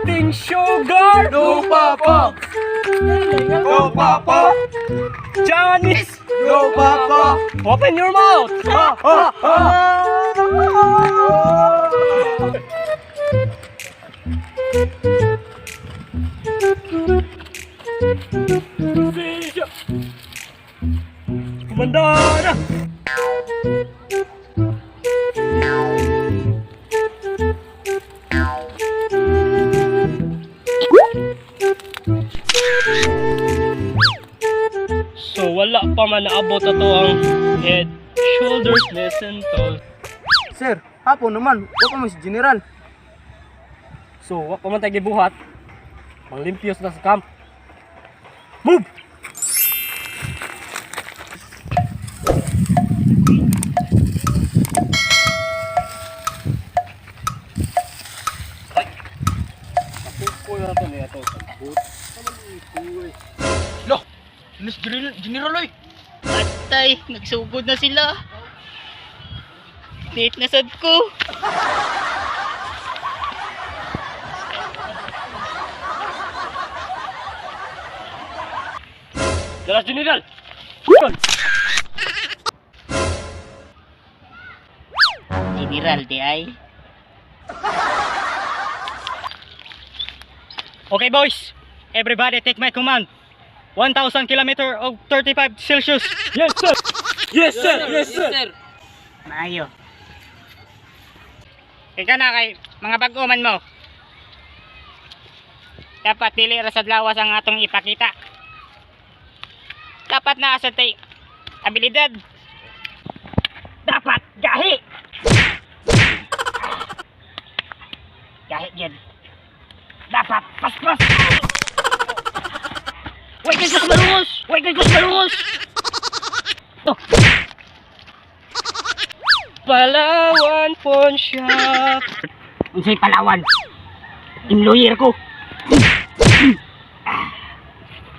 Counting sugar. No papa. No papa. Janice. No papa. Open your mouth. Fisya. Kumandara. So wala pa man naabot ato ang head, shoulders, knees, and toes. Sir, hapon naman. Wala pa mo si General. So wala pa man tayo gibuhat. Manglimpyos na sa camp. Move! Ako na ito niya ito. Lo, Miss General oy. Atay, nagsugod na sila. Late na sad ko. Dalas General! General di ay. Okay boys, everybody take my command. 1,000 kilometer of 35 Celsius. Yes sir! Yes sir! Yes sir! Maayo. Ika na kay mga bag-uman mo. Dapat dili ra sad lawas ang atong ipakita. Dapat na sa tay abilidad. Dapat gahi. Gahi gyud. Dapat paspas. Wait kay malungos. Wait kay malungos. Oh. Palawan Pawn Shop. Unsay Palawan? Employer ko.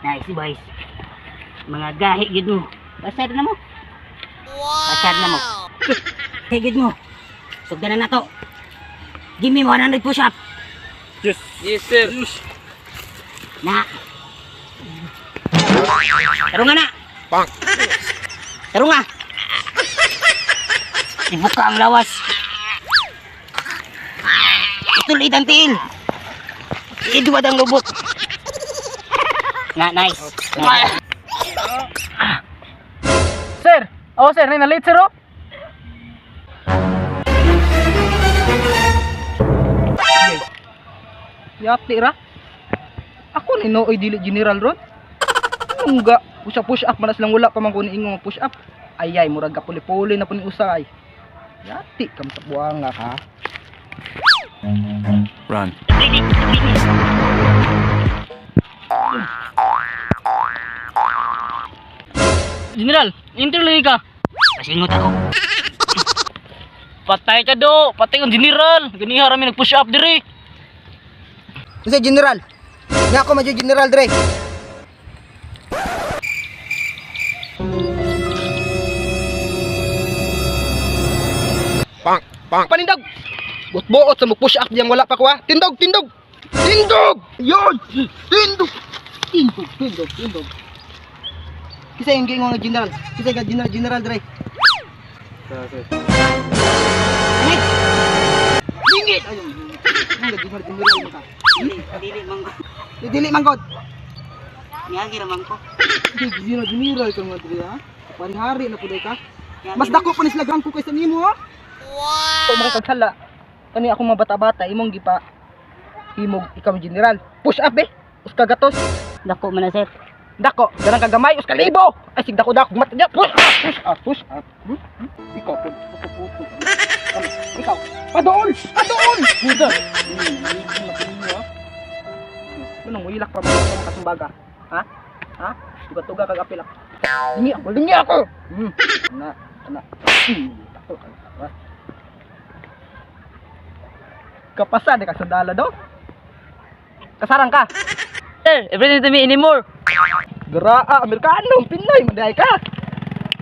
Nice boys. Mga gahi gid mo. Pasad na mo. Pasad na mo. Higid mo. Sugdanan na to. Give me 100 push-up. Yes. Yes sir. Na. Tarungan na. Bang. Tarungan. Ibuka ang lawas. Ituloy ang tiil. Iduwad ang lubot. Na, nice. Nice. Sir! Oh sir, na-late sir oh! Yati ra. Ako ni nooy dili General ron. Nga push up manas lang wala pa man ko ni ingong push up. Ayay murag ka puli-puli na pud ni usay. Yati kam sa buanga ka. Run. General, interlude ka! Pasingot ako. Patay ka do! Patay kang general! Ganiha rami nag-push up diri! Kasi General. Nga ako madyo General Dre. Pang panindag. Bot-boot sa mo push up diyang wala pa ko ha. Tindog, tindog. Tindog. Yon. Tindog. Tindog. Kisa yung giingon nga General. Kisa ka General Dre. Dingit. Dingit. Ayun. Nga General mo ka. Dili manggo. Dili manggod. Niyagi ramang ko. General ka nga Dre ha. Panhari na puday ka. Mas dako pa ni slagang ko kaysa nimo ha. Wow. Mga kagsala. Kani ako mga bata-bata imong gipa himog ikaw General. Push up Us kagatos. Dako man na sir. Dako, ganang kagamay, us kalibo. Ay sig dako matja. Push up. Ikaw pud puto. Ikaw. Padoon. Buda. Ano mo ilak pa mo kasumbaga? Ha? Tuga-tuga kag apil ako. Lingi ako. Na. Takto ka. Kapasa ka sundalo do. Kasarang ka. Sir, everything to me anymore! Geraa Amerikano, Pinoy, manday ka.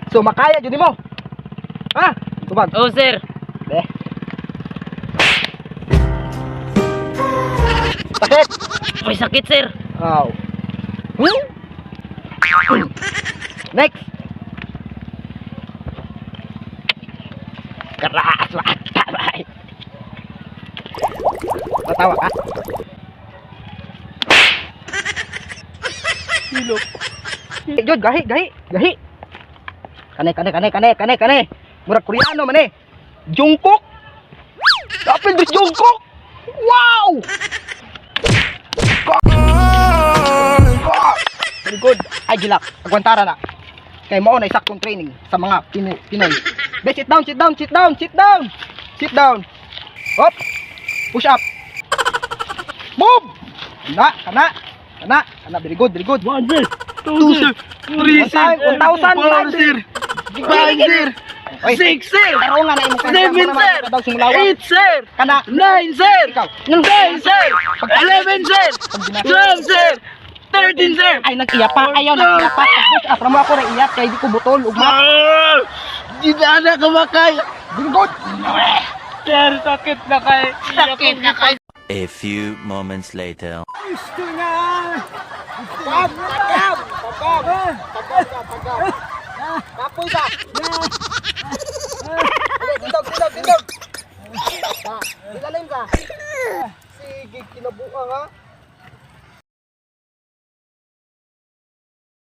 So makaya jud mo. Ha? Tubag. Oh sir! Deh. Sakit. May sakit, sir. Wow. Next. Keras banget, bay. Tatawa ka? Hilok. Jod, gahi. Kane. Murag Koreano man eh. Jungkook. Dapat di Jungkook. Wow! Very good. Ay, gilak. Agwantara na. Kay mao na isaktong training sa mga Pinoy. Be, sit down. Hop. Push up. Move. Kana. Very good. 1 sir, 2 sir, 3 sir, 1,000 sir. 5 sir, 6 sir. Taro nga na imo 7 sir, 8 sir, Kana. 9 sir, Ikaw. 10 sir, 11 sir, 12 sir, 13 sir. Ay, nag-iyak pa. Ayaw, nag-iyak pa. Push up. Ramo ako na iyak. Kaya di ko butol. Ugmat. Di na na kumakay. Very good. Sir, sakit na kay. A few moments later. Pagab.